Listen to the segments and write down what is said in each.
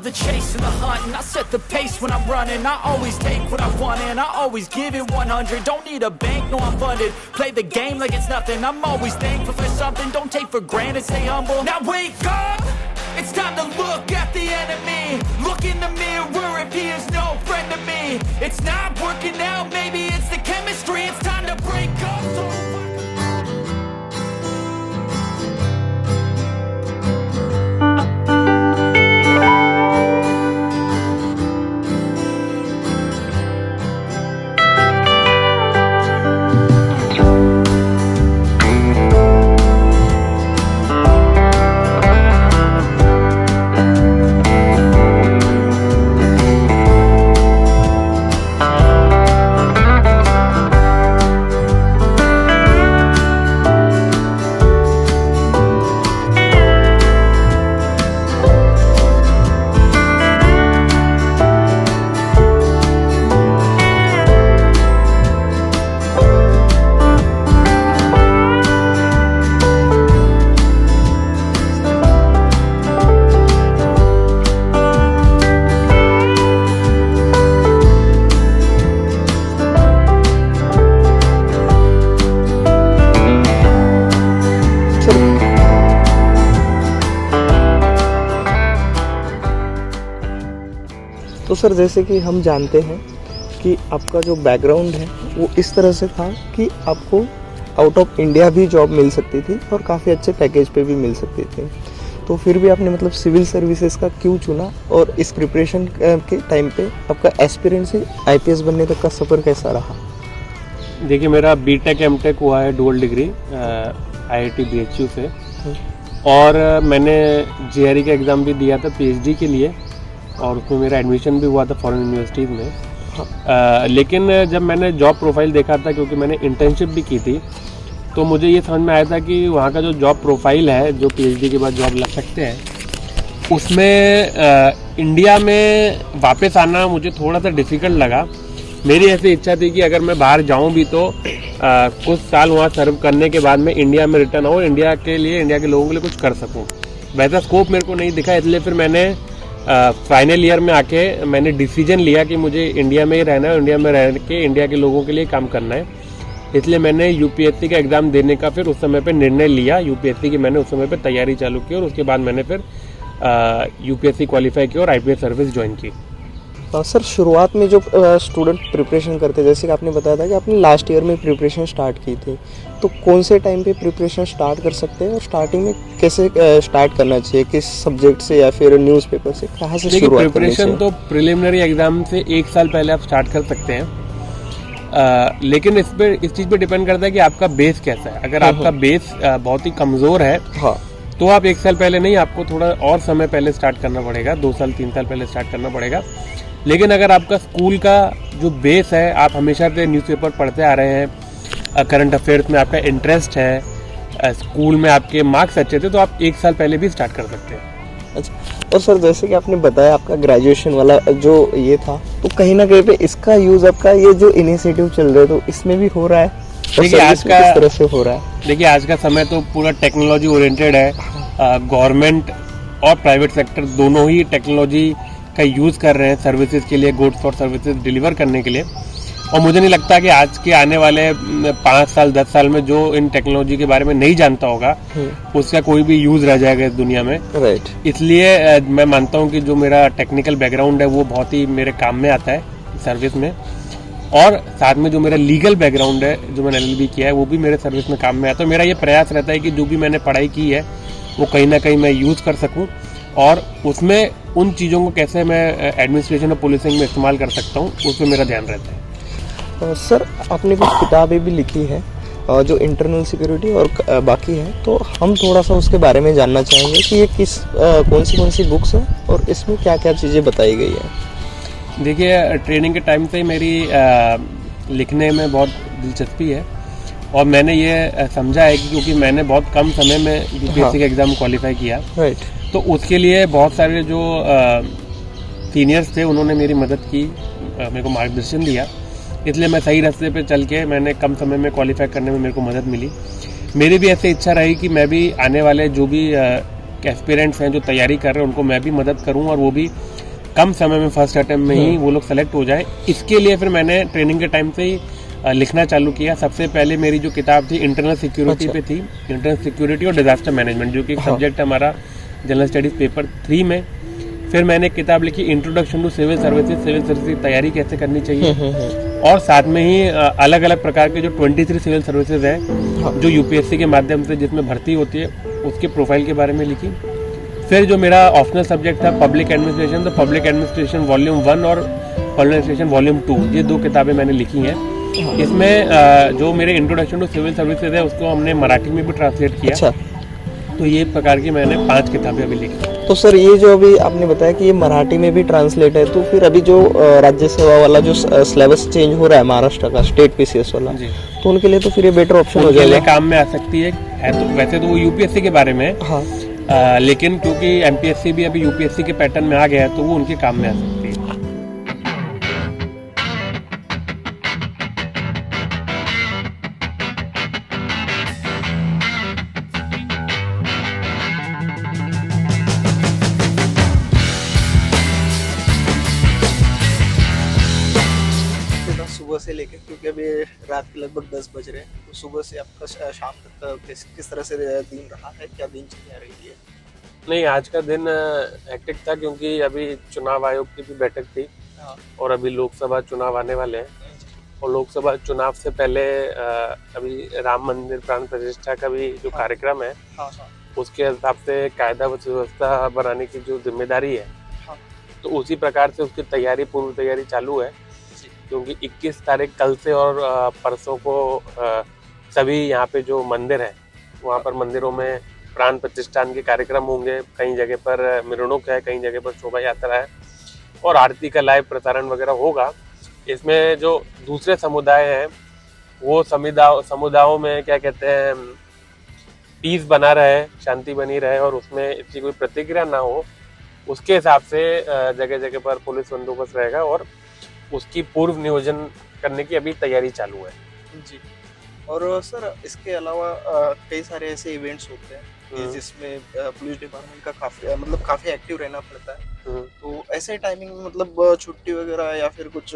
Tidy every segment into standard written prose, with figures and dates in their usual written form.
the chase and the hunt, and I set the pace when I'm running. I always take what I want and I always give it 100. Don't need a bank, no I'm funded. Play the game like it's nothing. I'm always thankful for something. Don't take for granted, stay humble. Now wake up, it's time to look at the enemy. Look in the mirror if he is no friend to me. It's not working out, maybe it's the chemistry. It's time to break up. तो sir जैसे कि हम जानते हैं कि आपका जो background है वो इस तरह से था कि आपको आउट ऑफ इंडिया भी जॉब मिल सकती थी और काफ़ी अच्छे पैकेज पे भी मिल सकती थी, तो फिर भी आपने मतलब सिविल सर्विसेज का क्यों चुना और इस प्रिपरेशन के टाइम पे आपका एक्सपीरियंस है आईपीएस बनने तक का सफ़र कैसा रहा? देखिए, मेरा बीटेक एमटेक हुआ है डुअल डिग्री आईआईटी बीएचयू से, और मैंने जेआरई का एग्ज़ाम भी दिया था पीएचडी के लिए, और उसमें मेरा एडमिशन भी हुआ था फॉरेन यूनिवर्सिटीज़ में। लेकिन जब मैंने जॉब प्रोफाइल देखा था, क्योंकि मैंने इंटर्नशिप भी की थी, तो मुझे ये समझ में आया था कि वहाँ का जो जॉब प्रोफाइल है, जो पीएचडी के बाद जॉब लग सकते हैं, उसमें इंडिया में वापस आना मुझे थोड़ा सा डिफ़िकल्ट लगा। मेरी ऐसी इच्छा थी कि अगर मैं बाहर जाऊँ भी तो कुछ साल वहाँ सर्व करने के बाद मैं इंडिया में रिटर्न आऊँ, इंडिया के लिए, इंडिया के लोगों के लिए कुछ कर सकूँ। वैसा स्कोप मेरे को नहीं दिखा, इसलिए फिर मैंने फाइनल ईयर में आके मैंने डिसीजन लिया कि मुझे इंडिया में ही रहना है, इंडिया में रह के इंडिया के लोगों के लिए काम करना है। इसलिए मैंने यूपीएससी का एग्ज़ाम देने का फिर उस समय पे निर्णय लिया। यूपीएससी की मैंने उस समय पे तैयारी चालू की, और उसके बाद मैंने फिर यूपीएससी क्वालिफाई किया और आईपीएस सर्विस ज्वाइन की। सर शुरुआत में जो स्टूडेंट प्रिपरेशन करते, जैसे कि आपने बताया था कि आपने लास्ट ईयर में प्रिपरेशन स्टार्ट की थी, तो कौन से टाइम पे प्रिपरेशन स्टार्ट कर सकते हैं और स्टार्टिंग में कैसे स्टार्ट करना चाहिए, किस सब्जेक्ट से या फिर न्यूज़पेपर से, कहाँ से शुरुआत करनी चाहिए? प्रिपरेशन तो प्रिलिमिनरी एग्जाम से 1 साल पहले आप स्टार्ट कर सकते हैं, लेकिन इस चीज़ पे डिपेंड करता है कि आपका बेस कैसा है। अगर आपका बेस बहुत ही कमज़ोर है, तो आप 1 साल पहले नहीं, आपको थोड़ा और समय पहले स्टार्ट करना पड़ेगा, 2 साल 3 साल पहले स्टार्ट करना पड़ेगा। लेकिन अगर आपका स्कूल का जो बेस है, आप हमेशा से न्यूज़पेपर पढ़ते आ रहे हैं, करंट अफेयर्स में आपका इंटरेस्ट है, स्कूल में आपके मार्क्स अच्छे थे, तो आप 1 साल पहले भी स्टार्ट कर सकते हैं। अच्छा, और सर जैसे कि आपने बताया आपका ग्रेजुएशन वाला जो ये था, तो कहीं ना कहीं पे इसका यूज़ आपका ये जो इनिशिएटिव चल रहा है तो इसमें भी हो रहा है? देखिए आज का किस तरह से हो रहा है? देखिए आज का समय तो पूरा टेक्नोलॉजी ओरिएंटेड है। गवर्नमेंट और प्राइवेट सेक्टर दोनों ही टेक्नोलॉजी का यूज़ कर रहे हैं सर्विसेज के लिए, गुड्स और सर्विसेज डिलीवर करने के लिए। और मुझे नहीं लगता कि आज के आने वाले 5 साल 10 साल में जो इन टेक्नोलॉजी के बारे में नहीं जानता होगा, उसका कोई भी यूज़ रह जाएगा इस दुनिया में। राइट। इसलिए मैं मानता हूँ कि जो मेरा टेक्निकल बैकग्राउंड है वो बहुत ही मेरे काम में आता है सर्विस में, और साथ में जो मेरा लीगल बैकग्राउंड है, जो मैंने एलएलबी किया है, वो भी मेरे सर्विस में काम में आता है। मेरा ये प्रयास रहता है कि जो भी मैंने पढ़ाई की है वो कहीं ना कहीं मैं यूज़ कर सकूँ, और उसमें उन चीज़ों को कैसे मैं एडमिनिस्ट्रेशन और पुलिसिंग में इस्तेमाल कर सकता हूँ, उसमें मेरा ध्यान रहता है। सर आपने कुछ किताबें भी लिखी है जो इंटरनल सिक्योरिटी और बाकी है, तो हम थोड़ा सा उसके बारे में जानना चाहेंगे कि ये कौन सी बुक्स है और इसमें क्या क्या चीज़ें बताई गई है? देखिए, ट्रेनिंग के टाइम से ही मेरी लिखने में बहुत दिलचस्पी है, और मैंने ये समझा है कि क्योंकि मैंने बहुत कम समय में यूपीएससी का एग्ज़ाम क्वालिफाई किया, राइट, तो उसके लिए बहुत सारे जो सीनियर्स थे उन्होंने मेरी मदद की, मेरे को मार्गदर्शन दिया, इसलिए मैं सही रास्ते पे चल के मैंने कम समय में क्वालिफाई करने में मेरे को मदद मिली। मेरी भी ऐसी इच्छा रही कि मैं भी आने वाले जो भी एस्पिरेंट्स हैं जो तैयारी कर रहे हैं उनको मैं भी मदद करूं और वो भी कम समय में फर्स्ट अटेम्प्ट में ही वो लोग सेलेक्ट हो जाए। इसके लिए फिर मैंने ट्रेनिंग के टाइम से ही लिखना चालू किया। सबसे पहले मेरी जो किताब थी इंटरनल सिक्योरिटी पे थी, इंटरनल सिक्योरिटी और डिजास्टर मैनेजमेंट, जो कि एक सब्जेक्ट है हमारा जनरल स्टडीज पेपर 3 में। फिर मैंने एक किताब लिखी introduction to civil services, civil service की तैयारी कैसे करनी चाहिए। और साथ में ही अलग अलग प्रकार के जो 23 सिविल सर्विसेज हैं जो यूपीएससी के माध्यम से जिसमें भर्ती होती है उसके प्रोफाइल के बारे में लिखी। फिर जो मेरा ऑप्शनल सब्जेक्ट था पब्लिक एडमिनिस्ट्रेशन, तो पब्लिक एडमिनिस्ट्रेशन वॉल्यूम 1 और पब्लिक एडमिनिस्ट्रेशन वॉल्यूम 2, ये 2 किताबें मैंने लिखी हैं। इसमें जो मेरे इंट्रोडक्शन टू सिविल सर्विसेज है उसको हमने मराठी में भी ट्रांसलेट किया। अच्छा। तो ये प्रकार की मैंने 5 किताबें अभी लिखी। तो सर ये जो अभी आपने बताया कि ये मराठी में भी ट्रांसलेट है, तो फिर अभी जो राज्य सेवा वाला जो सिलेबस चेंज हो रहा है महाराष्ट्र का स्टेट पीसीएस वाला, तो उनके लिए तो फिर ये बेटर ऑप्शन हो जाएगा, काम में आ सकती है। तो वैसे तो वो यूपीएससी के बारे में है, हाँ, लेकिन क्योंकि एमपीएससी भी अभी यूपीएससी के पैटर्न में आ गया है तो वो उनके काम में आ सकती है। सुबह से लेकर, क्योंकि अभी रात के लगभग 10 बज रहे हैं, तो सुबह से आपका शाम तक किस तरह से दिन रहा है, क्या दिनचर्या रही है? नहीं, आज का दिन हेक्टिक था क्योंकि अभी चुनाव आयोग की भी बैठक थी और अभी लोकसभा चुनाव आने वाले हैं और लोकसभा चुनाव से पहले अभी राम मंदिर प्राण प्रतिष्ठा का भी जो कार्यक्रम है उसके हिसाब से कायदा व व्यवस्था बनाने की जो जिम्मेदारी है, तो उसी प्रकार से उसकी तैयारी, पूर्व तैयारी चालू है। क्योंकि 21 तारीख कल से और परसों को सभी यहाँ पे जो मंदिर है वहाँ पर मंदिरों में प्राण प्रतिष्ठान के कार्यक्रम होंगे। कई जगह पर मिरणुक है, कई जगह पर शोभा यात्रा है और आरती का लाइव प्रसारण वगैरह होगा। इसमें जो दूसरे समुदाय हैं वो समुदायों में क्या कहते हैं, पीस बना रहे, शांति बनी रहे और उसमें इसकी कोई प्रतिक्रिया ना हो, उसके हिसाब से जगह जगह पर पुलिस बंदोबस्त रहेगा और उसकी पूर्व नियोजन करने की अभी तैयारी चालू है जी। और सर इसके अलावा कई सारे ऐसे इवेंट्स होते हैं जिसमें पुलिस डिपार्टमेंट का काफी एक्टिव रहना पड़ता है, तो ऐसे टाइमिंग में मतलब छुट्टी वगैरह या फिर कुछ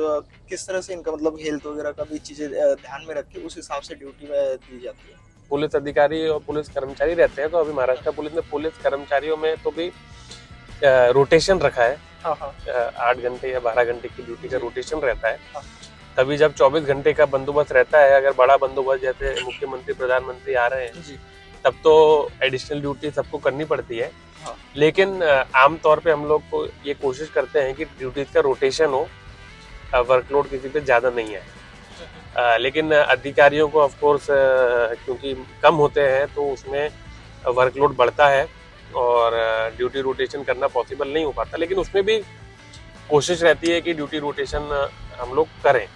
किस तरह से इनका मतलब हेल्थ वगैरह का भी चीजें ध्यान में रख के उस हिसाब से ड्यूटी दी जाती है? पुलिस अधिकारी और पुलिस कर्मचारी रहते हैं, तो अभी महाराष्ट्र पुलिस ने पुलिस कर्मचारियों में तो भी रोटेशन रखा है। 8 घंटे या 12 घंटे की ड्यूटी का रोटेशन रहता है। तभी जब 24 घंटे का बंदोबस्त रहता है, अगर बड़ा बंदोबस्त जैसे मुख्यमंत्री प्रधानमंत्री आ रहे हैं तब तो एडिशनल ड्यूटी सबको करनी पड़ती है। लेकिन आमतौर पे हम लोग को ये कोशिश करते हैं कि ड्यूटीज का रोटेशन हो, वर्कलोड किसी पे ज़्यादा नहीं है। लेकिन अधिकारियों को ऑफ कोर्स क्योंकि कम होते हैं तो उसमें वर्कलोड बढ़ता है और ड्यूटी रोटेशन करना पॉसिबल नहीं हो पाता, लेकिन उसमें भी कोशिश रहती है कि ड्यूटी रोटेशन हम लोग करें।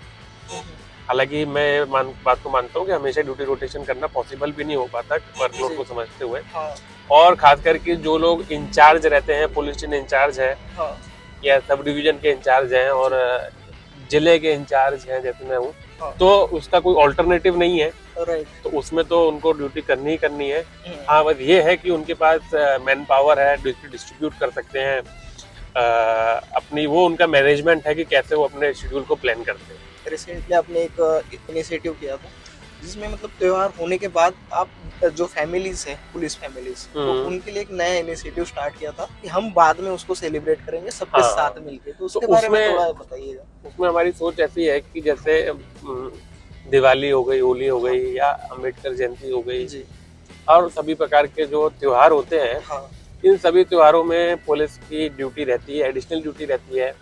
हालांकि मैं बात को मानता हूँ कि हमेशा ड्यूटी रोटेशन करना पॉसिबल भी नहीं हो पाता वर्कलोड को समझते हुए, और खास करके जो लोग इंचार्ज रहते हैं, पुलिस स्टेशन इंचार्ज है या सब डिवीजन के इंचार्ज हैं और जिले के इंचार्ज हैं जैसे मैं हूँ, तो उसका कोई ऑल्टरनेटिव नहीं है, तो उसमें तो उनको ड्यूटी करनी ही करनी है। हाँ, बस ये है कि उनके पास मैन पावर है, डिस्ट्रीब्यूट कर सकते हैं अपनी, वो उनका मैनेजमेंट है कि कैसे वो अपने शेड्यूल को प्लान करते हैं। रिसेंटली आपने एक इनिशिएटिव किया था जिसमें मतलब त्योहार होने के बाद आप जो फैमिलीज है, पुलिस फैमिलीज, तो उनके लिए एक नया इनिशिएटिव स्टार्ट किया था कि हम बाद में उसको सेलिब्रेट करेंगे सबके साथ मिलके, तो उसके बारे में थोड़ा बताइएगा। उसमें हमारी सोच ऐसी है कि जैसे दिवाली हो गई, होली हो गई या अम्बेडकर जयंती हो गई और सभी प्रकार के जो त्योहार होते हैं, इन सभी त्योहारों में पुलिस की ड्यूटी रहती है, एडिशनल ड्यूटी रहती है।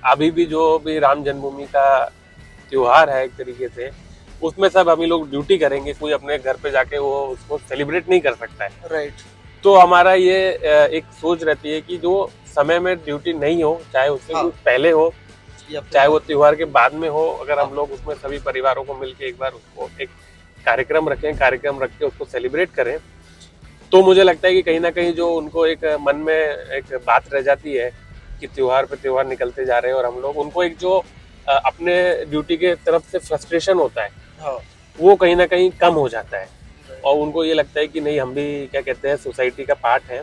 अभी भी जो भी राम जन्मभूमि का त्योहार है एक तरीके से, उसमें सब हम ही लोग ड्यूटी करेंगे, कोई अपने घर पे जाके वो उसको सेलिब्रेट नहीं कर सकता है। राइट। तो हमारा ये एक सोच रहती है कि जो समय में ड्यूटी नहीं हो, चाहे उससे कुछ पहले हो चाहे वो त्योहार के बाद में हो, अगर हम लोग उसमें सभी परिवारों को मिलके एक बार उसको एक कार्यक्रम रख के उसको सेलिब्रेट करें, तो मुझे लगता है कि कहीं ना कहीं जो उनको एक मन में एक बात रह जाती है कि त्योहार पे त्योहार निकलते जा रहे हैं और हम लोग उनको एक जो अपने ड्यूटी के तरफ से फ्रस्ट्रेशन होता है वो कहीं ना कहीं कम हो जाता है और उनको ये लगता है कि नहीं, हम भी क्या कहते हैं सोसाइटी का पार्ट है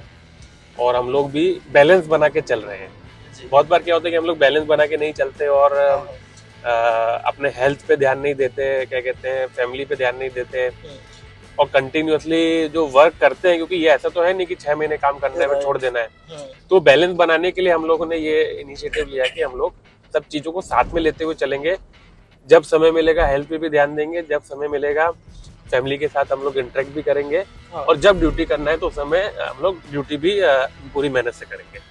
और हम लोग भी बैलेंस बना के चल रहे हैं। बहुत बार क्या होता है कि हम लोग बैलेंस बना के नहीं चलते और अपने हेल्थ पे ध्यान नहीं देते, क्या कहते हैं, फैमिली पे ध्यान नहीं देते और कंटिन्यूअसली जो वर्क करते हैं, क्योंकि ये ऐसा तो है नहीं कि 6 महीने काम करना है फिर छोड़ देना है। तो बैलेंस बनाने के लिए हम लोगों ने ये इनिशिएटिव लिया कि हम लोग सब चीजों को साथ में लेते हुए चलेंगे। जब समय मिलेगा हेल्थ पे भी ध्यान देंगे, जब समय मिलेगा फैमिली के साथ हम लोग इंटरेक्ट भी करेंगे और जब ड्यूटी करना है तो उस समय हम लोग ड्यूटी भी पूरी मेहनत से करेंगे।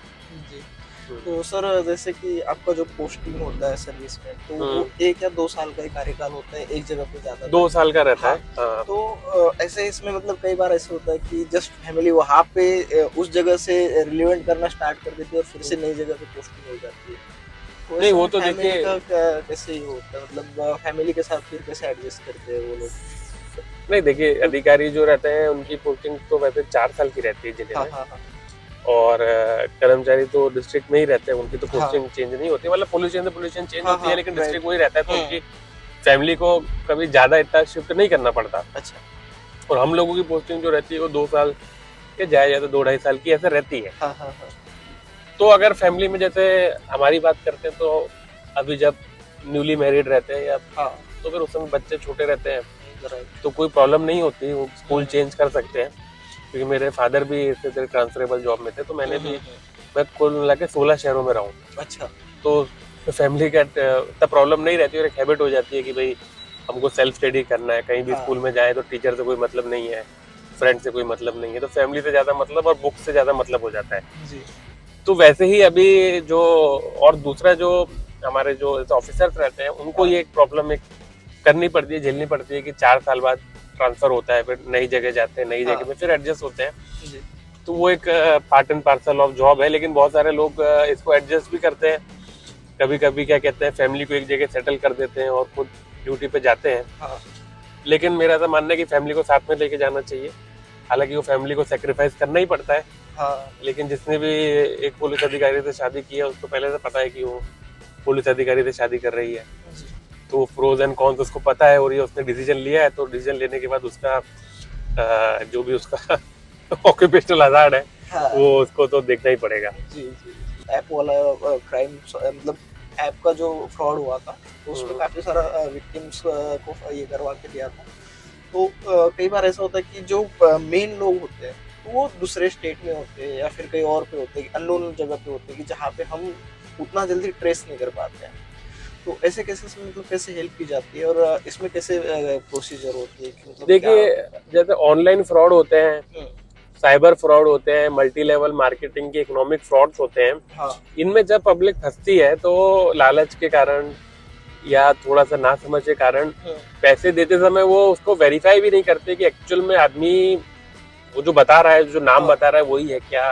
तो सर जैसे कि आपका जो पोस्टिंग होता है सर्विस में, तो वो 1 या 2 साल का ही कार्यकाल होता है, एक जगह पे ज्यादा 2 साल का रहता है। हाँ। तो ऐसे इसमें मतलब कई बार ऐसा होता है कि जस्ट फैमिली वहाँ पे उस जगह से रिलेवेंट करना स्टार्ट कर देती है और फिर से नई जगह पे पोस्टिंग हो जाती है। तो नहीं, वो तो देखिए कैसे ही होता है, मतलब फैमिली के साथ फिर कैसे एडजस्ट करते हैं वो लोग? नहीं, देखिए अधिकारी जो रहते हैं उनकी पोस्टिंग तो वैसे 4 साल की रहती है जिले में। और कर्मचारी तो डिस्ट्रिक्ट में ही रहते हैं, उनकी तो पोस्टिंग चेंज नहीं होती, मतलब पुलिस चेंज होती है लेकिन डिस्ट्रिक्ट वही रहता है, तो उनकी फैमिली को कभी ज्यादा इतना शिफ्ट नहीं करना पड़ता। अच्छा। और हम लोगों की पोस्टिंग जो रहती है वो 2 साल के जाए तो 2-2.5 साल की ऐसे रहती है। तो अगर फैमिली में जैसे हमारी बात करते हैं तो अभी जब न्यूली मैरिड रहते हैं या तो फिर उस समय बच्चे छोटे रहते हैं तो कोई प्रॉब्लम नहीं होती, वो स्कूल चेंज कर सकते हैं। क्योंकि मेरे फादर भी इसी तरह ट्रांसफरेबल जॉब में थे, तो मैं कुल मिला के 16 शहरों में रहा हूँ। अच्छा। तो फैमिली का तब प्रॉब्लम नहीं रहती और एक हैबिट हो जाती है कि भाई हमको सेल्फ स्टडी करना है, कहीं भी स्कूल में जाए तो टीचर से कोई मतलब नहीं है, फ्रेंड से कोई मतलब नहीं है, तो फैमिली से ज्यादा मतलब और बुक से ज्यादा मतलब हो जाता है जी। तो वैसे ही अभी जो और दूसरा जो हमारे जो ऑफिसर्स रहते हैं उनको ये एक प्रॉब्लम करनी पड़ती है, झेलनी पड़ती है कि 4 साल बाद ट्रांसफर होता है, फिर नई जगह जाते हैं, नई जगह में फिर एडजस्ट होते हैं। तो वो एक part and parcel of job है, लेकिन बहुत सारे लोग इसको एडजस्ट भी करते हैं। कभी कभी क्या कहते हैं फैमिली को एक जगह सेटल कर देते हैं और खुद ड्यूटी पे जाते हैं। लेकिन मेरा ऐसा मानना है कि फैमिली को साथ में लेके जाना चाहिए। हालांकि वो फैमिली को सेक्रीफाइस करना ही पड़ता है। लेकिन जिसने भी एक पुलिस अधिकारी से शादी की है उसको पहले से पता है कि वो पुलिस अधिकारी से शादी कर रही है, तो प्रोज एंड कॉन्स उसको पता है और ये उसने डिसीजन लिया है, तो डिसीजन लेने के बाद उसका जो भी उसका ऑक्यूपेशनल हजार्ड है वो उसको तो देखना ही पड़ेगा। जी। ऐप वाला क्राइम मतलब ऐप का जो फ्रॉड हुआ था तो उसमें काफी सारा विक्टिम्स को ये करवा के दिया था। तो कई बार ऐसा होता है कि जो मेन लोग होते हैं तो वो दूसरे स्टेट में होते हैं या फिर कहीं और पे होते हैं, अननोन जगह पे होते हैं कि जहाँ पे हम उतना जल्दी ट्रेस नहीं कर पाते हैं। तो ऐसे केसेस में मतलब कैसे हेल्प की जाती है और इसमें कैसे प्रोसीजर होती है? मतलब देखिए जैसे ऑनलाइन फ्रॉड होते हैं, साइबर फ्रॉड होते हैं, मल्टी लेवल मार्केटिंग के इकोनॉमिक फ्रॉड्स होते हैं। इनमें जब पब्लिक फंसती है तो लालच के कारण या थोड़ा सा ना समझ के कारण पैसे देते समय वो उसको वेरीफाई भी नहीं करते कि एक्चुअल में आदमी वो जो बता रहा है, जो नाम बता रहा है वही है क्या,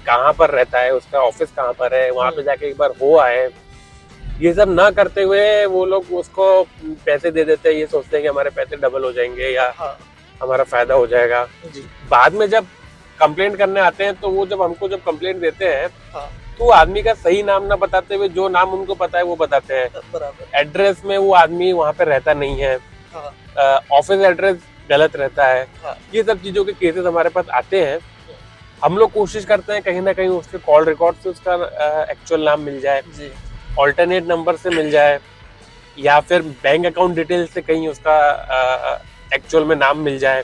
कहाँ पर रहता है, उसका ऑफिस कहाँ पर है, वहां पे जाके एक बार हो आए। ये सब ना करते हुए वो लोग उसको पैसे दे देते हैं, ये सोचते हैं कि हमारे पैसे डबल हो जाएंगे या हमारा फायदा हो जाएगा। बाद में जब कंप्लेंट करने आते हैं तो वो जब कंप्लेंट देते हैं तो आदमी का सही नाम ना बताते हुए जो नाम उनको पता है वो बताते हैं। एड्रेस में वो आदमी वहाँ पे रहता नहीं है, ऑफिस एड्रेस गलत रहता है। ये सब चीजों के केसेस हमारे पास आते हैं। हम लोग कोशिश करते हैं कहीं ना कहीं उसके कॉल रिकॉर्ड से उसका एक्चुअल नाम मिल जाए, ऑल्टरनेट नंबर से मिल जाए या फिर बैंक अकाउंट डिटेल से कहीं उसका एक्चुअल में नाम मिल जाए।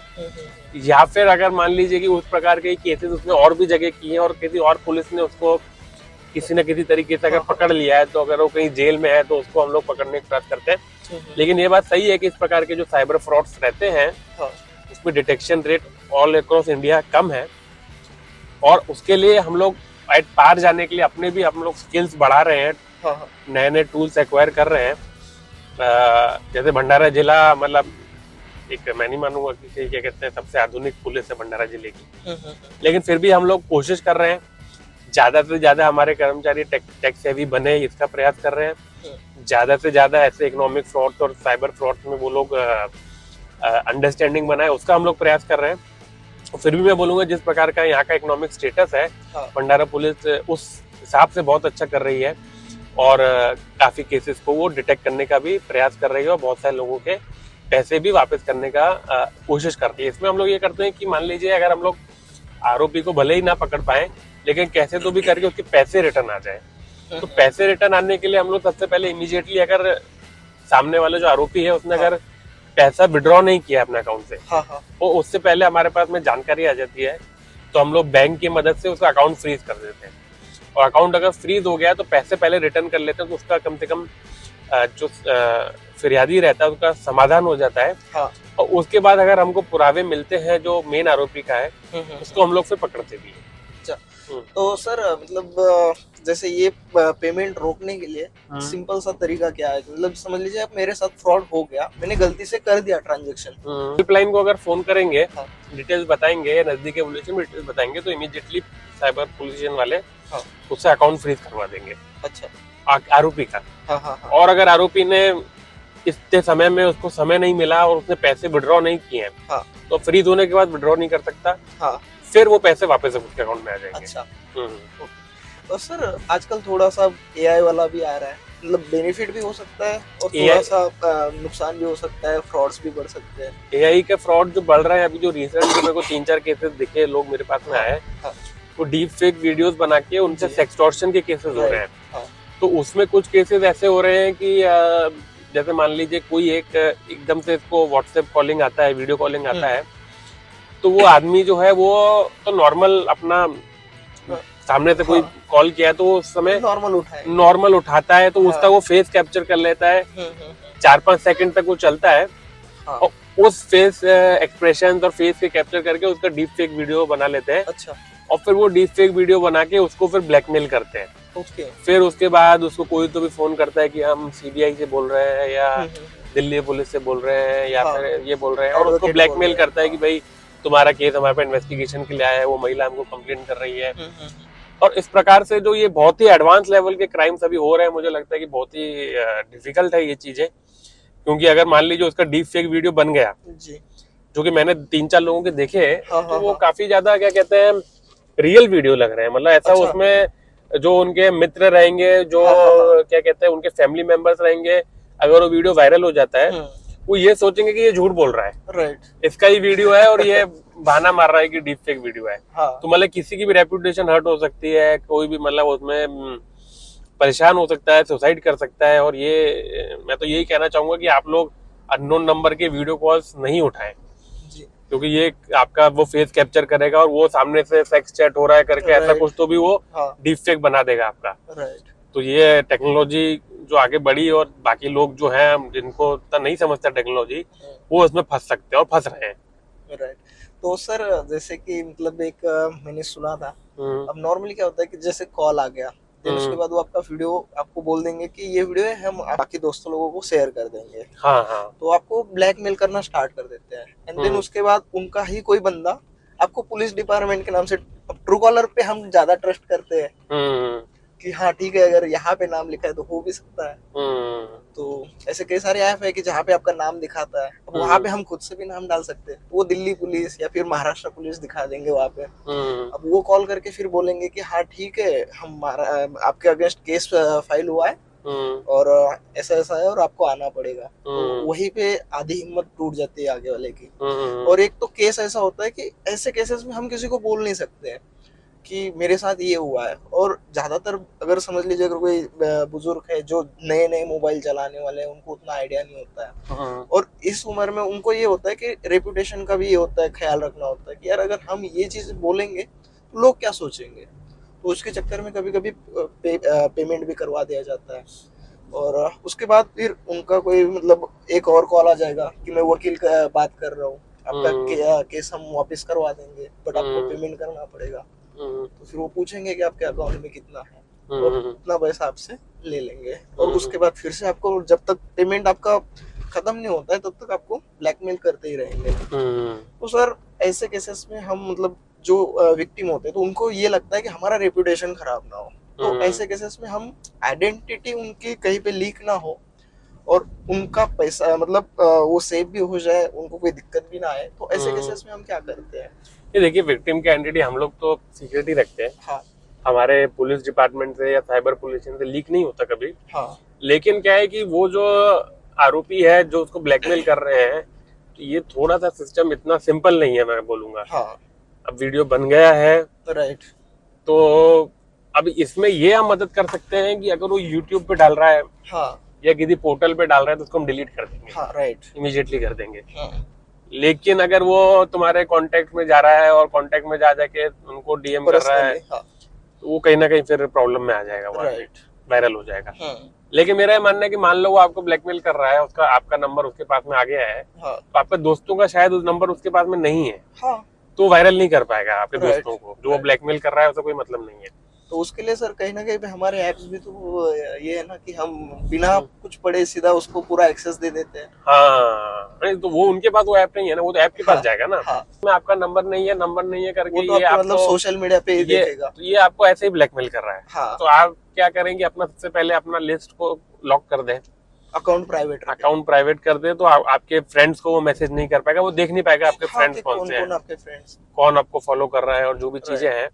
या फिर अगर मान लीजिए कि उस प्रकार के केसेस उसने और भी जगह किए हैं और किसी और पुलिस ने उसको किसी न किसी तरीके से अगर पकड़ लिया है तो अगर वो कहीं जेल में है तो उसको हम लोग पकड़ने का प्रयास करते हैं। लेकिन ये बात सही है कि इस प्रकार के जो साइबर फ्रॉड्स रहते हैं उसमें detection rate all across India कम है और उसके लिए हम लोग पार जाने के लिए अपने भी हम लोग स्किल्स बढ़ा रहे हैं, नए नए टूल्स एक्वायर कर रहे हैं। जैसे भंडारा जिला मतलब एक मैं नहीं मानूंगा कि क्या कहते हैं सबसे आधुनिक पुलिस है भंडारा जिले की, लेकिन फिर भी हम लोग कोशिश कर रहे हैं ज्यादा से ज्यादा हमारे कर्मचारी टेक सेवी बने, इसका प्रयास कर रहे हैं। ज्यादा से ज्यादा ऐसे इकोनॉमिक फ्रॉड्स और साइबर फ्रॉड्स में वो लोग अंडरस्टैंडिंग बनाए, उसका हम लोग प्रयास कर रहे हैं। और फिर भी मैं बोलूंगा जिस प्रकार का यहाँ का इकोनॉमिक स्टेटस है भंडारा पुलिस उस हिसाब से बहुत अच्छा कर रही है और काफी केसेस को वो डिटेक्ट करने का भी प्रयास कर रही है और बहुत सारे लोगों के पैसे भी वापस करने का कोशिश करती है। इसमें हम लोग ये करते हैं कि मान लीजिए अगर हम लोग आरोपी को भले ही ना पकड़ पाए लेकिन कैसे तो भी करके उसके पैसे रिटर्न आ जाए। तो पैसे रिटर्न आने के लिए हम लोग सबसे पहले इमीडिएटली, अगर सामने वाला जो आरोपी है उसने अगर पैसा विड्रॉ नहीं किया अपने अकाउंट से, तो उससे पहले हमारे पास में जानकारी आ जाती है, तो हम लोग बैंक की मदद से उसका अकाउंट फ्रीज कर देते हैं। और अकाउंट अगर फ्रीज हो गया तो पैसे पहले रिटर्न कर लेते हैं, तो उसका कम से कम जो फिरियादी रहता है उसका समाधान हो जाता है। और उसके बाद अगर हमको पुरावे मिलते हैं जो मेन आरोपी का है, उसको हम लोग फिर पकड़ते भी हैं। तो सर मतलब जैसे ये पेमेंट रोकने के लिए सिंपल सा तरीका क्या है? मतलब समझ लीजिए आप मेरे साथ फ्रॉड हो गया, मैंने गलती से कर दिया ट्रांजैक्शन, हेल्पलाइन को अगर फोन करेंगे, डिटेल्स बताएंगे या नजदीक के पुलिस में डिटेल्स बताएंगे, तो इमीडिएटली साइबर पुलिस वाले उससे अकाउंट फ्रीज करवा देंगे। अच्छा, आरोपी का। और अगर आरोपी ने इतने समय में उसको समय नहीं मिला और उसने पैसे विड्रॉ नहीं किए हैं, तो फ्रीज होने के बाद विड्रॉ नहीं कर सकता, फिर वो पैसे वापस उसके अकाउंट में आ जाएंगे। अच्छा। तो सर आजकल थोड़ा सा एआई वाला भी आ रहा है, मतलब बेनिफिट भी हो सकता है और थोड़ा सा नुकसान भी हो सकता है, फ्रॉड्स भी बढ़ सकते हैं। एआई के फ्रॉड जो बढ़ रहा है, अभी जो रिसेंट मेरे को 3-4 केसेस दिखे, लोग मेरे पास में आए, वो डीप फेक वीडियोस बना के उनसे सेक्सटॉर्शन के केसेस हो रहे हैं। तो उसमें कुछ केसेस ऐसे हो रहे हैं कि जैसे मान लीजिए कोई एक एकदम से इसको व्हाट्सएप कॉलिंग आता है, वीडियो कॉलिंग आता है, तो वो आदमी जो है वो तो नॉर्मल अपना सामने से कोई कॉल किया तो उस समय नॉर्मल उठाता है, तो उसका वो फेस कैप्चर कर लेता है, 4-5 सेकंड तक वो चलता है, और उस फेस एक्सप्रेशन और फेस के कैप्चर करके उसका डीप फेक वीडियो बना लेते हैं। अच्छा। और फिर वो डीप फेक वीडियो बना के उसको फिर ब्लैकमेल करते हैं। फिर उसके बाद उसको कोई तो भी फोन करता है कि हम सीबीआई से बोल रहे हैं या दिल्ली पुलिस से बोल रहे हैं या फिर ये बोल रहे हैं, और उसको ब्लैकमेल करता है कि भाई तुम्हारा केस हमारे पास इन्वेस्टिगेशन के लिए आया है, वो महिला हमको कंप्लेंट कर रही है। और इस प्रकार से जो ये बहुत ही एडवांस लेवल के क्राइम्स अभी हो रहे हैं, मुझे लगता है कि बहुत ही डिफिकल्ट है ये चीजें, क्योंकि अगर मान लीजिए उसका डीप फेक वीडियो बन गया, जो कि मैंने 3-4 लोगों के देखे हैं, तो वो काफी ज्यादा क्या कहते हैं रियल वीडियो लग रहे हैं। मतलब ऐसा उसमें जो उनके मित्र रहेंगे, जो क्या कहते हैं उनके फैमिली मेंबर्स रहेंगे, अगर वो वीडियो वायरल हो जाता है, वो ये सोचेंगे कि ये झूठ बोल रहा है, राइट, इसका ही वीडियो है और ये बहाना मार रहा है कि डीप फेक वीडियो है। तो मतलब किसी की भी रेपुटेशन हर्ट हो सकती है, कोई भी मतलब उसमें परेशान हो सकता है, सुसाइड कर सकता है। और ये मैं तो यही कहना चाहूंगा कि आप लोग अननोन नंबर के वीडियो कॉल्स नहीं उठाएं, क्योंकि ये आपका वो फेस कैप्चर करेगा और वो सामने से सेक्स चैट हो रहा है करके ऐसा कुछ तो भी वो डीप फेक बना देगा आपका। तो ये टेक्नोलॉजी जो आगे बढ़ी और बाकी लोग जो हैं जिनको इतना नहीं समझता टेक्नोलॉजी, वो इसमें फंस सकते हैं और फंस रहे हैं। राइट। तो सर जैसे कि मतलब एक मैंने सुना था, अब नॉर्मली क्या होता है कि जैसे कॉल आ गया, फिर उसके बाद वो आपका वीडियो आपको बोल देंगे कि ये वीडियो है, हम बाकी दोस्तों लोगों को शेयर कर देंगे। तो आपको ब्लैकमेल करना स्टार्ट कर देते हैं, एंड देन उसके बाद उनका ही कोई बंदा आपको पुलिस डिपार्टमेंट के नाम से, ट्रू कॉलर पे हम ज्यादा ट्रस्ट करते हैं कि हाँ ठीक है, अगर यहाँ पे नाम लिखा है तो हो भी सकता है। तो ऐसे कई सारे ऐप है कि जहाँ पे आपका नाम दिखाता है, अब वहाँ पे हम खुद से भी नाम डाल सकते हैं, वो दिल्ली पुलिस या फिर महाराष्ट्र पुलिस दिखा देंगे वहाँ पे। अब वो कॉल करके फिर बोलेंगे कि हाँ ठीक है, हमारा आपके अगेंस्ट केस फाइल हुआ है और ऐसा ऐसा है और आपको आना पड़ेगा। तो वहीं पे आधी हिम्मत टूट जाती है आगे वाले की। और एक तो केस ऐसा होता है कि ऐसे केसेस में हम किसी को बोल नहीं सकते हैं कि मेरे साथ ये हुआ है। और ज्यादातर अगर समझ लीजिए अगर कोई बुजुर्ग है जो नए नए मोबाइल चलाने वाले हैं, उनको उतना आइडिया नहीं होता है, और इस उम्र में उनको ये होता है कि रेपुटेशन का भी ये होता है, ख्याल रखना होता है कि यार अगर हम ये चीज बोलेंगे तो लोग क्या सोचेंगे। तो उसके चक्कर में कभी कभी पेमेंट भी करवा दिया जाता है, और उसके बाद फिर उनका कोई मतलब एक और कॉल आ जाएगा कि मैं वकील का बात कर रहा हूँ, आपका केस हम वापस करवा देंगे, बट आपको पेमेंट करना पड़ेगा। तो फिर वो पूछेंगे कि आपके अकाउंट में कितना है और उतना पैसा आपसे ले लेंगे, और उसके बाद फिर से आपको जब तक पेमेंट आपका खत्म नहीं होता है तब तक आपको ब्लैकमेल करते ही रहेंगे। तो सर ऐसे केसेस में हम मतलब जो विक्टिम होते हैं तो उनको ये लगता है कि हमारा रेपुटेशन खराब ना हो, तो ऐसे केसेस में हम आइडेंटिटी उनकी कहीं पे लीक ना हो और उनका पैसा मतलब वो सेव भी हो जाए, उनको कोई दिक्कत भी ना आए। तो ऐसे केसेस में हम क्या करते हैं? ये देखिए, विक्टिम की आइडेंटिटी हम लोग तो सीक्रेट ही रखते हैं। हमारे पुलिस डिपार्टमेंट से या साइबर पुलिस से लीक नहीं होता कभी। लेकिन क्या है कि वो जो आरोपी है जो उसको ब्लैकमेल कर रहे हैं, तो ये थोड़ा सा सिस्टम इतना सिंपल नहीं है, मैं बोलूंगा। अब वीडियो बन गया है, राइट, तो अब इसमें ये हम मदद कर सकते हैं कि अगर वो यूट्यूब पे डाल रहा है हाँ या किसी पोर्टल पे डाल रहा है तो उसको हम डिलीट कर देंगे, हाँ राइट इमीडिएटली कर देंगे। हाँ लेकिन अगर वो तुम्हारे कांटेक्ट में जा रहा है और कांटेक्ट में जा जाके उनको डीएम कर रहा है, हाँ तो वो कहीं ना कहीं फिर प्रॉब्लम में आ जाएगा, राइट वायरल हो जाएगा। हाँ लेकिन मेरा ये मानना है कि मान लो वो आपको ब्लैकमेल कर रहा है, उसका आपका नंबर उसके पास में आ गया है, हाँ तो आपके दोस्तों का शायद उस नंबर उसके पास में नहीं है, हाँ तो वायरल नहीं कर पाएगा आपके Right. दोस्तों को। जो वो ब्लैकमेल कर रहा है उसका कोई मतलब नहीं है। तो उसके लिए सर कहीं ना कहीं पे हमारे ऐप्स भी तो ये है ना कि हम बिना कुछ पढ़े सीधा उसको पूरा एक्सेस दे देते हैं। हाँ, नहीं तो वो उनके पास वो ऐप नहीं है ना, वो तो ऐप के पास हाँ, जाएगा ना। हाँ। में आपका नंबर नहीं है करके वो तो ये आपको आपको मतलब सोशल मीडिया पे ही देखेगा। ये आपको ऐसे ही ब्लैकमेल कर रहा है। हाँ। तो आप क्या करेंगे, अपना सबसे पहले अपना लिस्ट को लॉक कर दें, अकाउंट प्राइवेट कर दे, तो आपके फ्रेंड्स को वो मैसेज नहीं कर पाएगा, वो देख नहीं पाएगा आपके फ्रेंड्स कौन से हैं, आपके फ्रेंड्स कौन आपको फॉलो कर रहा है और जो भी चीजें हैं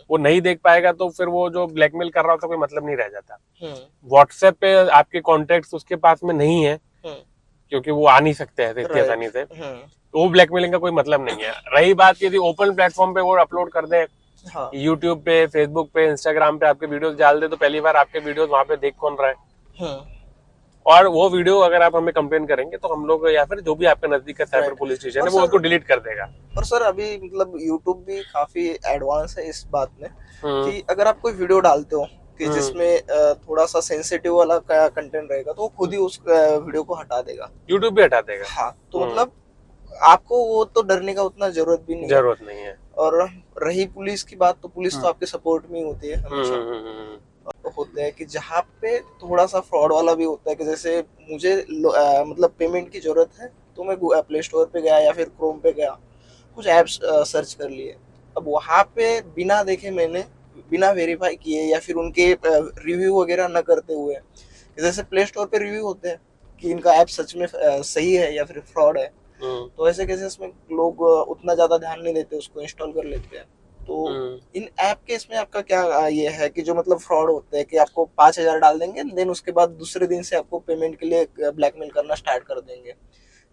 वो नहीं देख पाएगा। तो फिर वो जो ब्लैकमेल कर रहा होता है कोई मतलब नहीं रह जाता। व्हाट्सएप पे आपके कॉन्टेक्ट्स उसके पास में नहीं है क्योंकि वो आ नहीं सकते हैं इतनी आसानी से, तो वो ब्लैकमेलिंग का कोई मतलब नहीं है। रही बात यदि ओपन प्लेटफॉर्म पे वो अपलोड कर दे, यूट्यूब पे, फेसबुक पे, इंस्टाग्राम पे आपके वीडियोस डाल दे, तो पहली बार आपके वीडियोस वहां पे देख कौन रहा है, और वो वीडियो अगर आप हमें कंप्लेन करेंगे तो हम लोग या फिर जो भी आपके नजदीक का साइबर पुलिस स्टेशन है वो उसको डिलीट कर देगा। और सर अभी मतलब यूट्यूब भी काफी एडवांस है इस बात में कि अगर आप कोई वीडियो डालते हो कि जिसमें थोड़ा सा सेंसिटिव वाला कंटेंट रहेगा तो वो खुद ही उस वीडियो को हटा देगा, यूट्यूब भी हटा देगा। हाँ, तो मतलब आपको वो तो डरने का उतना जरूरत नहीं है। और रही पुलिस की बात, तो पुलिस तो आपके सपोर्ट में ही होती है हमेशा। होते हैं कि जहाँ पे थोड़ा सा फ्रॉड वाला भी होता है कि जैसे मुझे मतलब पेमेंट की जरूरत है तो मैं प्ले स्टोर पे गया या फिर क्रोम पे गया, कुछ ऐप्स सर्च कर लिए, अब वहाँ पे बिना देखे मैंने बिना वेरीफाई किए या फिर उनके रिव्यू वगैरह न करते हुए, जैसे प्ले स्टोर पे रिव्यू होते हैं कि इनका ऐप सच में सही है या फिर फ्रॉड है, तो ऐसे केसेस में लोग उतना ज्यादा ध्यान नहीं देते, उसको इंस्टॉल कर लेते हैं। तो इन ऐप के इसमें आपका क्या ये है कि जो मतलब फ्रॉड होते हैं कि आपको 5,000 डाल देंगे, देन उसके बाद दूसरे दिन से आपको पेमेंट के लिए ब्लैकमेल करना स्टार्ट कर देंगे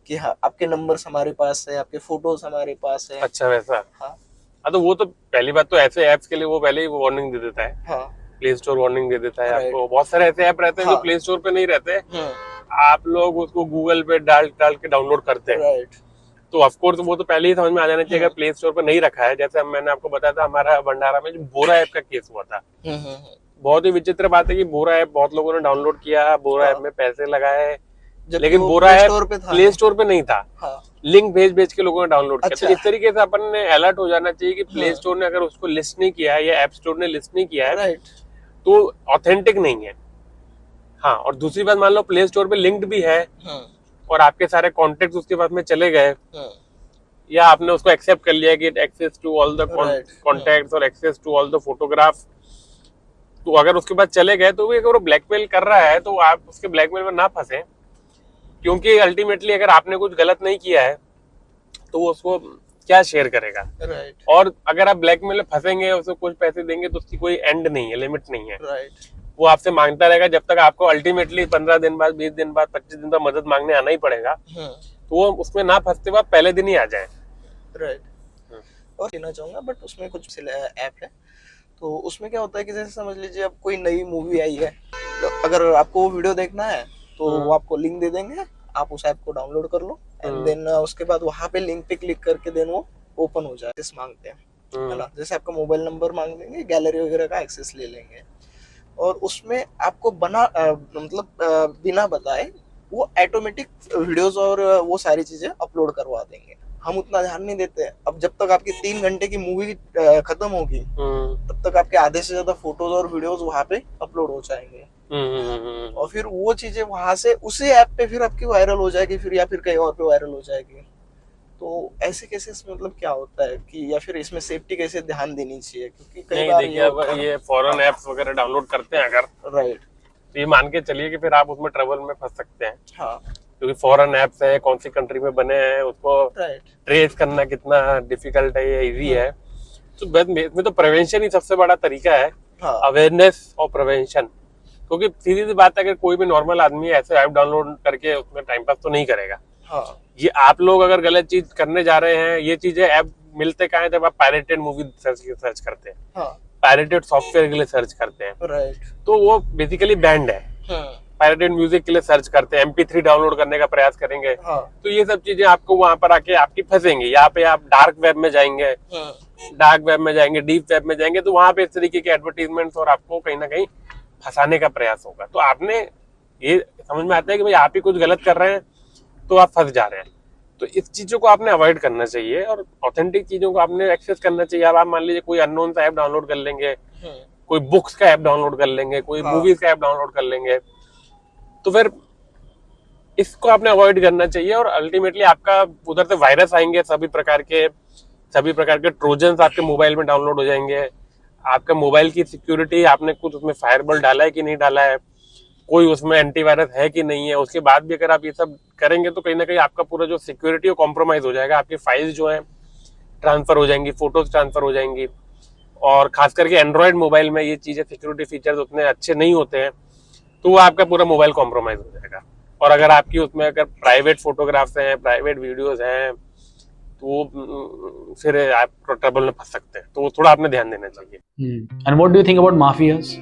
कि हाँ आपके नंबर्स हमारे पास है, आपके फोटोज हमारे पास है। अच्छा, वैसा? हाँ, तो वो तो पहली बात तो ऐसे ऐप्स के लिए वो पहले ही वार्निंग दे देता है। हाँ, प्ले स्टोर वार्निंग दे देता है आपको। बहुत सारे ऐसे ऐप रहते हैं जो प्ले स्टोर पे नहीं रहते, आप लोग उसको गूगल पे डाल के डाउनलोड करते हैं। राइट। तो ऑफकोर्स वो तो पहले ही समझ में आ जाना चाहिए अगर प्ले स्टोर पे नहीं रखा है। जैसे मैंने आपको बताया था हमारा भंडारा में जो बोरा ऐप का केस हुआ था, बहुत ही विचित्र बात है कि बोरा ऐप बहुत लोगों ने डाउनलोड किया, बोरा ऐप में पैसे लगाए, लेकिन बोरा ऐप प्ले स्टोर पे नहीं था। लिंक भेज के लोगों ने डाउनलोड किया। तो इस तरीके से अपन ने अलर्ट हो जाना चाहिए कि प्ले स्टोर ने अगर उसको लिस्ट नहीं किया है या ऐप स्टोर ने लिस्ट नहीं किया है तो ऑथेंटिक नहीं है। हाँ, और दूसरी बात, मान लो प्ले स्टोर पे लिंक्ड भी है और आपके सारे कॉन्टेक्ट उसके पास में चले गए, या आपने उसको एक्सेप्ट कर लिया कि access to all the contacts और access to all the photograph, तो अगर उसके बाद चले गए तो अगर वो ब्लैकमेल कर रहा है तो आप उसके ब्लैकमेल में ना फंसे, क्योंकि अल्टीमेटली अगर आपने कुछ गलत नहीं किया है तो वो उसको क्या शेयर करेगा। और अगर आप ब्लैकमेल में फंसेंगे, उसको कुछ पैसे देंगे तो उसकी कोई एंड नहीं है, लिमिट नहीं है। वो आपसे मांगता रहेगा जब तक आपको अल्टीमेटली 15 दिन बाद, 20 दिन बाद, 25 दिन बाद मदद मांगने आना ही पड़ेगा। तो वो उसमें ना फंसते हुए पहले दिन ही आ जाए। और कहना चाहूंगा, बट उसमें कुछ ऐप है तो उसमें क्या होता है कि जैसे समझ लीजिए अब कोई नई मूवी आई है, तो अगर आपको वो वीडियो देखना है तो वो आपको लिंक दे देंगे, आप उस ऐप को डाउनलोड कर लो एंड देन उसके बाद वहाँ पे लिंक पे क्लिक करके देन वो ओपन हो जाए। जैसे मांगते हैं, है ना, जैसे आपका मोबाइल नंबर मांग लेंगे, गैलरी वगैरह का एक्सेस ले लेंगे, और उसमें आपको बिना बताए वो ऑटोमेटिक वीडियोस और वो सारी चीजें अपलोड करवा देंगे। हम उतना ध्यान नहीं देते। अब जब तक आपकी 3 घंटे की मूवी खत्म होगी तब तक आपके आधे से ज्यादा फोटोज और वीडियोस वहाँ पे अपलोड हो जाएंगे, और फिर वो चीजें वहां से उसी ऐप पे फिर आपकी वायरल हो जाएगी, फिर या फिर कहीं और पे वायरल हो जाएगी। तो ऐसे केसेस में मतलब क्या होता है कि या फिर इसमें सेफ्टी कैसे ध्यान देनी चाहिए, क्योंकि कई बार ये फॉरेन ऐप्स वगैरह डाउनलोड करते हैं अगर, तो ये मान के चलिए कि फिर आप उसमें ट्रबल में फंस सकते हैं। हाँ, क्योंकि फॉरेन ऐप्स है, कौन सी कंट्री में बने हैं, उसको ट्रेस करना कितना डिफिकल्ट है या इजी है। तो इसमें तो प्रिवेंशन ही सबसे बड़ा तरीका है, अवेयरनेस और प्रिवेंशन। क्योंकि सीधी सी बात है, अगर कोई भी नॉर्मल आदमी ऐसे ऐप डाउनलोड करके उसमें टाइम पास तो नहीं करेगा। ये आप लोग अगर गलत चीज करने जा रहे हैं, ये चीजें ऐप मिलते कहाँ हैं जब आप पायरेटेड मूवी सर्च करते हैं। पायरेटेड सॉफ्टवेयर के लिए सर्च करते हैं, राइट। तो वो बेसिकली बैंड है। पायरेटेड म्यूजिक के लिए सर्च करते हैं, MP3 डाउनलोड करने का प्रयास करेंगे, हाँ। तो ये सब चीजें आपको वहां पर आके आपकी फंसेंगी। यहाँ पे आप डार्क वेब में जाएंगे, डीप वेब में जाएंगे, तो वहां पे इस तरीके के एडवर्टीजमेंट्स और आपको कहीं ना कहीं फंसाने का प्रयास होगा। तो आपने ये समझ में आता है कि भाई आप ही कुछ गलत कर रहे हैं तो आप फंस जा रहे हैं। तो इस चीजों को आपने अवॉइड करना चाहिए और ऑथेंटिक चीजों को आपने एक्सेस करना चाहिए। अब आप मान लीजिए कोई अननोन सा ऐप डाउनलोड कर लेंगे, कोई बुक्स का ऐप डाउनलोड कर लेंगे, कोई मूवीज का ऐप डाउनलोड कर लेंगे, तो फिर इसको आपने अवॉइड करना चाहिए। और अल्टीमेटली आपका उधर से वायरस आएंगे, सभी प्रकार के ट्रोजन्स आपके मोबाइल में डाउनलोड हो जाएंगे। आपका मोबाइल की सिक्योरिटी, आपने कुछ उसमें फायरवॉल डाला है कि नहीं डाला है, कोई उसमें एंटीवायरस है कि नहीं है, उसके बाद भी अगर आप ये सब करेंगे तो कहीं ना कहीं आपका पूरा जो सिक्योरिटी है कॉम्प्रोमाइज हो जाएगा। आपकी फाइल्स जो है ट्रांसफर हो जाएंगी, फोटोज ट्रांसफर हो जाएंगी। और खास करके एंड्रॉयड मोबाइल में ये चीजें, सिक्योरिटी फीचर्स उतने अच्छे नहीं होते हैं, तो वो आपका पूरा मोबाइल कॉम्प्रोमाइज हो जाएगा। और अगर आपकी उसमें अगर प्राइवेट फोटोग्राफ्स हैं, प्राइवेट वीडियोज हैं, तो फिर आप ट्रबल में फंस सकते हैं। तो वो थोड़ा आपने ध्यान देना चाहिए। And what do you think about mafias?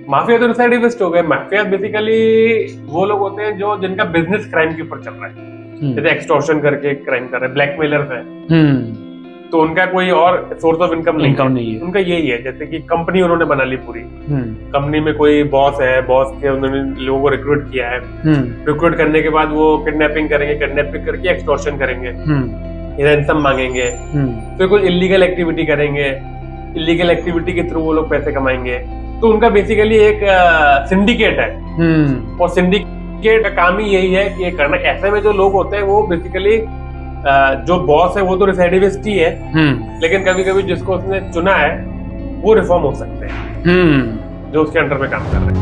Mafia तो रिसाइडिविस्ट हो गए। माफिया बेसिकली वो लोग होते हैं जो जिनका बिजनेस क्राइम के ऊपर चल रहा है, जैसे एक्सटॉर्शन करके क्राइम कर रहे हैं, ब्लैकमेलर्स हैं, तो उनका कोई और सोर्स ऑफ इनकम नहीं है, उनका यही है। जैसे कि कंपनी उन्होंने बना ली पूरी, कंपनी में कोई बॉस है, बॉस के उन्होंने लोगों को रिक्रूट किया है, रिक्रूट करने के बाद वो किडनैपिंग करेंगे, किडनैपिंग करके एक्सटॉर्शन करेंगे, रैंसम मांगेंगे, फिर कोई इलीगल एक्टिविटी करेंगे, इलीगल एक्टिविटी के थ्रू वो लोग पैसे कमाएंगे। तो उनका बेसिकली एक सिंडिकेट है, और सिंडिकेट का काम ही यही है कि करना। ऐसे में जो लोग होते हैं वो बेसिकली जो बॉस है वो तो रिसाइडिविस्ट ही है, लेकिन कभी कभी जिसको उसने चुना है वो रिफॉर्म हो सकते हैं, जो उसके अंडर में काम कर रहे हैं।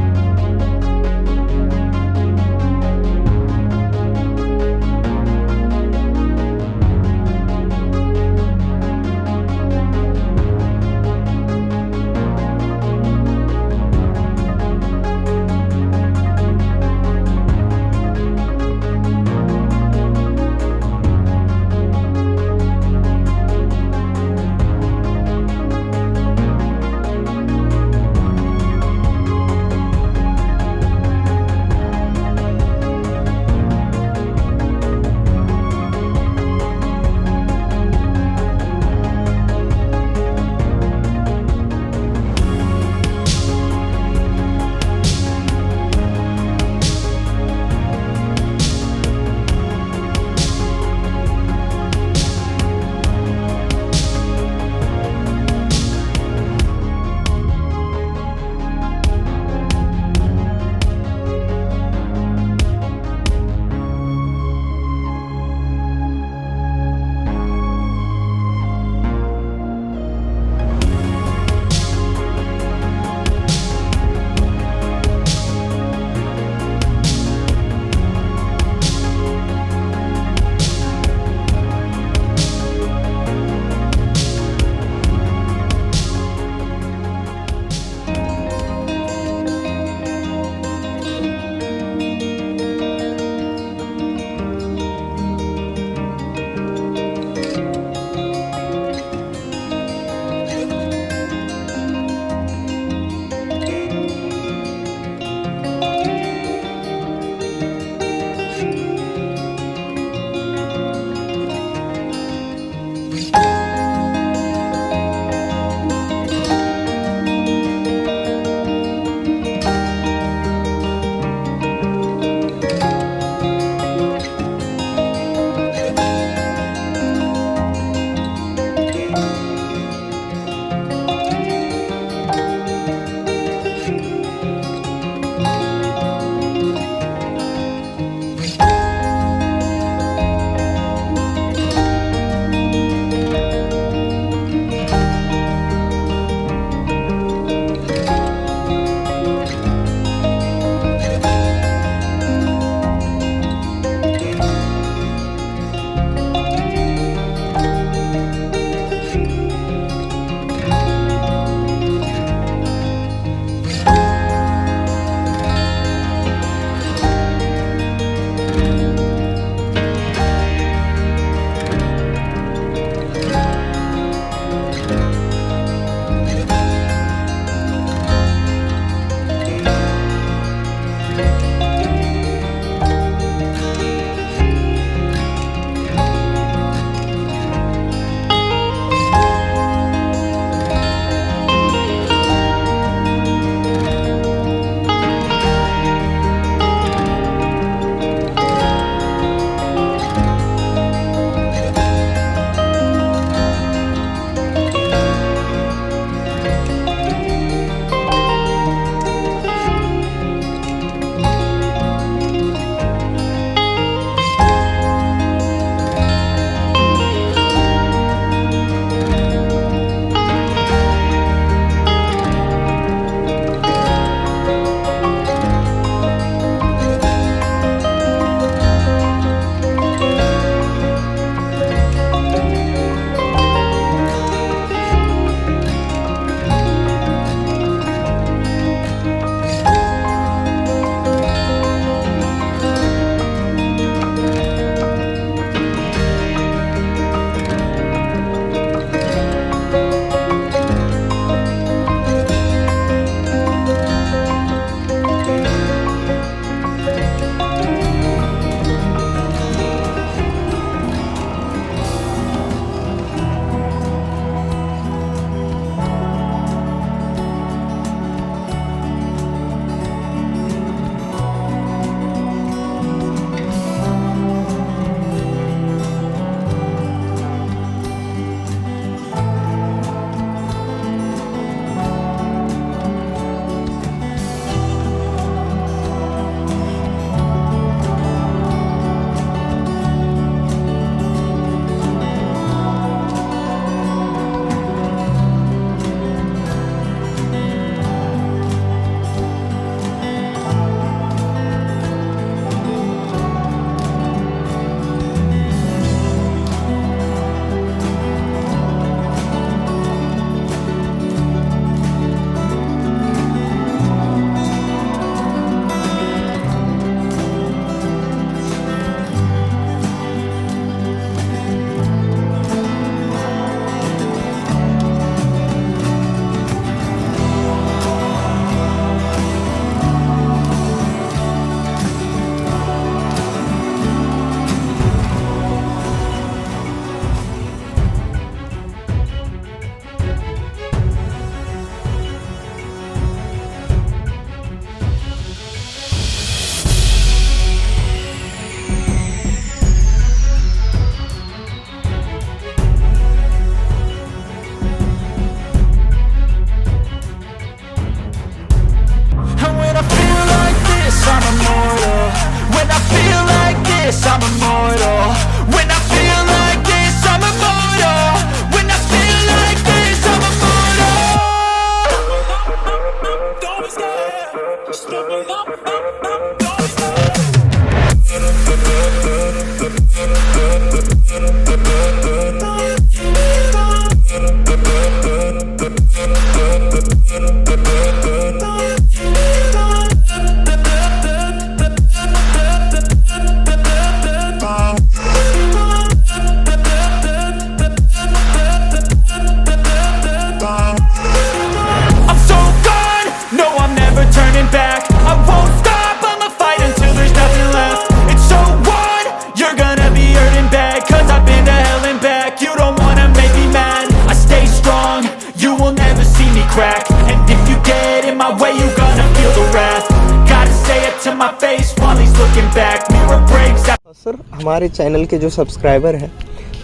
I'm so gone, no I'm never turning back. I won't stop, I'ma fight until there's nothing left. It's so on, you're gonna be hurting bad, cause I've been to hell and back. You don't wanna make me mad, I stay strong, you will never see me crack. And if you get in my way, you're gonna feel the wrath. Gotta say it to my face while he's looking back. Mirror breaks out. Sir हमारे channel के जो subscriber हैं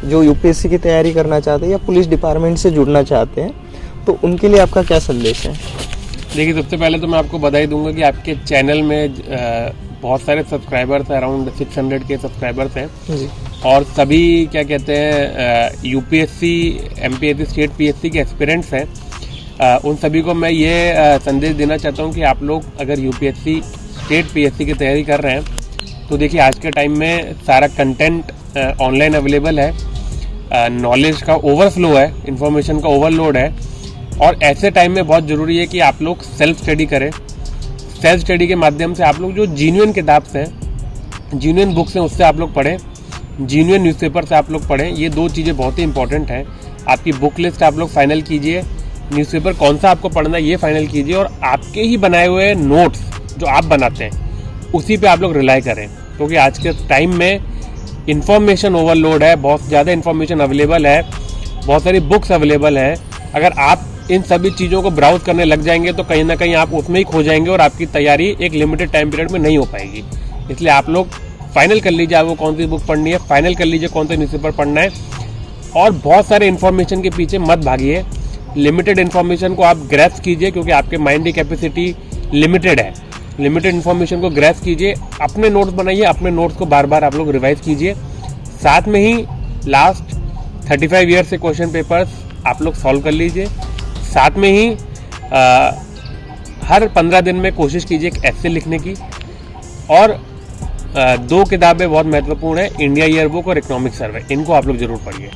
जो UPSC की तैयारी करना चाहते हैं या पुलिस डिपार्टमेंट से जुड़ना चाहते हैं तो उनके लिए आपका क्या संदेश है? देखिए, सबसे पहले तो मैं आपको बधाई दूंगा कि आपके चैनल में बहुत सारे सब्सक्राइबर्स हैं, अराउंड 600 के सब्सक्राइबर्स हैं जी। और सभी क्या कहते हैं यूपीएससी, एमपीएससी, स्टेट पीएससी के एस्पिरेंट्स हैं। उन सभी को मैं ये संदेश देना चाहता हूँ कि आप लोग अगर यूपीएससी, स्टेट पीएससी की तैयारी कर रहे हैं तो देखिए, आज के टाइम में सारा कंटेंट ऑनलाइन अवेलेबल है, नॉलेज का ओवरफ्लो है, इन्फॉर्मेशन का ओवरलोड है और ऐसे टाइम में बहुत ज़रूरी है कि आप लोग सेल्फ स्टडी करें। सेल्फ स्टडी के माध्यम से आप लोग जो जीन्युइन किताब से हैं, जीन्युइन बुक्स हैं, उससे आप लोग पढ़ें, जीन्युइन न्यूज़पेपर से आप लोग पढ़ें। ये दो चीज़ें बहुत ही इंपॉर्टेंट हैं। आपकी बुक लिस्ट आप लोग फाइनल कीजिए, न्यूज़पेपर कौन सा आपको पढ़ना है ये फाइनल कीजिए और आपके ही बनाए हुए नोट्स जो आप बनाते हैं उसी पे आप लोग रिलाई करें, क्योंकि आज के टाइम में इंफॉर्मेशन ओवरलोड है, बहुत ज़्यादा इंफॉर्मेशन अवेलेबल है, बहुत सारी बुक्स अवेलेबल हैं। अगर आप इन सभी चीज़ों को ब्राउज करने लग जाएंगे तो कहीं ना कहीं आप उसमें ही खो जाएंगे और आपकी तैयारी एक लिमिटेड टाइम पीरियड में नहीं हो पाएगी। इसलिए आप लोग फाइनल कर लीजिए आपको कौन सी बुक पढ़नी है, फाइनल कर लीजिए कौन सा न्यूज़पेपर पढ़ना है और बहुत सारे इन्फॉर्मेशन के पीछे मत भागिए। लिमिटेड इन्फॉर्मेशन को आप ग्रैस्प कीजिए, क्योंकि आपके माइंड की कैपेसिटी लिमिटेड है। लिमिटेड इन्फॉर्मेशन को ग्रैस्प कीजिए, अपने नोट्स बनाइए, अपने नोट्स को बार बार आप लोग रिवाइज कीजिए। साथ में ही लास्ट 35 ईयर से क्वेश्चन पेपर्स आप लोग सॉल्व कर लीजिए। साथ में ही हर 15 दिन में कोशिश कीजिए एक एस्से लिखने की। और दो किताबें बहुत महत्वपूर्ण है, इंडिया ईयर बुक और इकोनॉमिक सर्वे, इनको आप लोग जरूर पढ़िए।